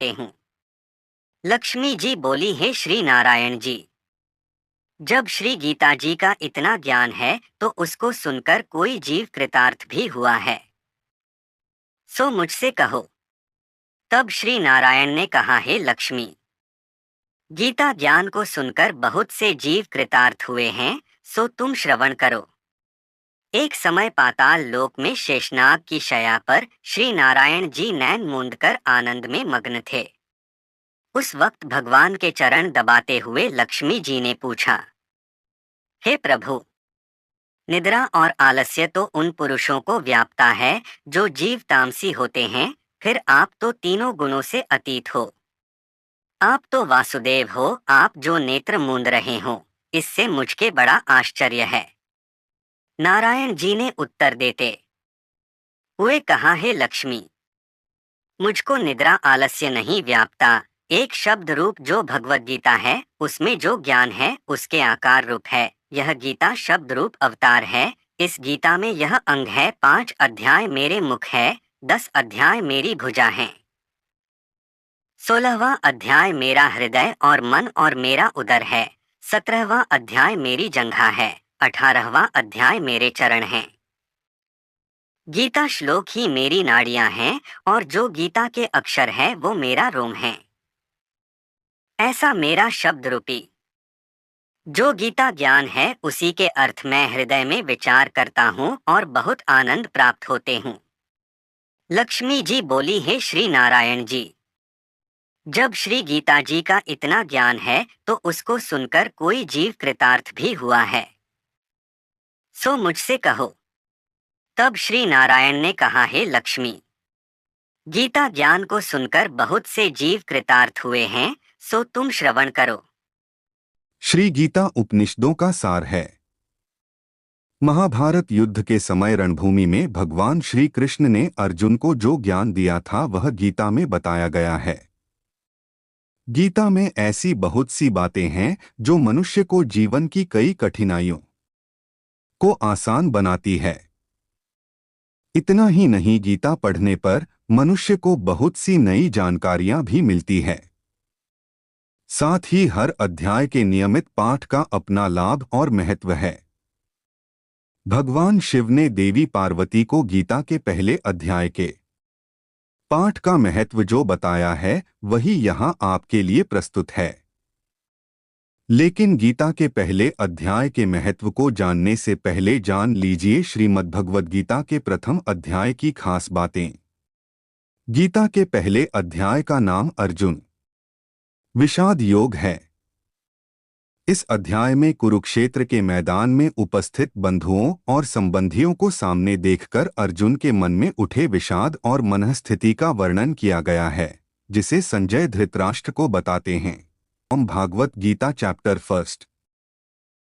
हूँ। लक्ष्मी जी बोली, हे श्री नारायण जी, जब श्री गीता जी का इतना ज्ञान है तो उसको सुनकर कोई जीव कृतार्थ भी हुआ है, सो मुझसे कहो। तब श्री नारायण ने कहा, हे लक्ष्मी, गीता ज्ञान को सुनकर बहुत से जीव कृतार्थ हुए हैं, सो तुम श्रवण करो। एक समय पाताल लोक में शेषनाग की शया पर श्री नारायण जी नैन मूंद कर आनंद में मग्न थे। उस वक्त भगवान के चरण दबाते हुए लक्ष्मी जी ने पूछा, हे प्रभु, निद्रा और आलस्य तो उन पुरुषों को व्यापता है जो जीव तामसी होते हैं, फिर आप तो तीनों गुणों से अतीत हो। आप तो वासुदेव हो, आप जो नेत्र मूंद रहे हो, इससे मुझके बड़ा आश्चर्य है। नारायण जी ने उत्तर देते हुए कहा, हे लक्ष्मी, मुझको निद्रा आलस्य नहीं व्यापता। एक शब्द रूप जो भगवत गीता है, उसमें जो ज्ञान है उसके आकार रूप है। यह गीता शब्द रूप अवतार है। इस गीता में यह अंग है, 5 अध्याय मेरे मुख है, 10 अध्याय मेरी भुजा है, 16वां अध्याय मेरा हृदय और मन और मेरा उदर है, 17वां अध्याय मेरी जंघा है, 18वां अध्याय मेरे चरण हैं। गीता श्लोक ही मेरी नाड़ियां हैं और जो गीता के अक्षर है वो मेरा रोम है। ऐसा मेरा शब्द रूपी जो गीता ज्ञान है, उसी के अर्थ मैं हृदय में विचार करता हूँ और बहुत आनंद प्राप्त होते हूँ। लक्ष्मी जी बोली, हे श्री नारायण जी, जब श्री गीता जी का इतना ज्ञान है तो उसको सुनकर कोई जीव कृतार्थ भी हुआ है, सो मुझसे कहो। तब श्री नारायण ने कहा, हे लक्ष्मी, गीता ज्ञान को सुनकर बहुत से जीव कृतार्थ हुए हैं, सो तुम श्रवण करो। श्री गीता उपनिषदों का सार है। महाभारत युद्ध के समय रणभूमि में भगवान श्री कृष्ण ने अर्जुन को जो ज्ञान दिया था वह गीता में बताया गया है। गीता में ऐसी बहुत सी बातें हैं जो मनुष्य को जीवन की कई कठिनाइयों को आसान बनाती है। इतना ही नहीं, गीता पढ़ने पर मनुष्य को बहुत सी नई जानकारियां भी मिलती है। साथ ही हर अध्याय के नियमित पाठ का अपना लाभ और महत्व है। भगवान शिव ने देवी पार्वती को गीता के पहले अध्याय के पाठ का महत्व जो बताया है, वही यहाँ आपके लिए प्रस्तुत है। लेकिन गीता के पहले अध्याय के महत्व को जानने से पहले जान लीजिए श्रीमद्भगवद गीता के प्रथम अध्याय की खास बातें। गीता के पहले अध्याय का नाम अर्जुन विषाद योग है। इस अध्याय में कुरुक्षेत्र के मैदान में उपस्थित बंधुओं और संबंधियों को सामने देखकर अर्जुन के मन में उठे विषाद और मनःस्थिति का वर्णन किया गया है, जिसे संजय धृतराष्ट्र को बताते हैं। ओम भागवत गीता चैप्टर 1।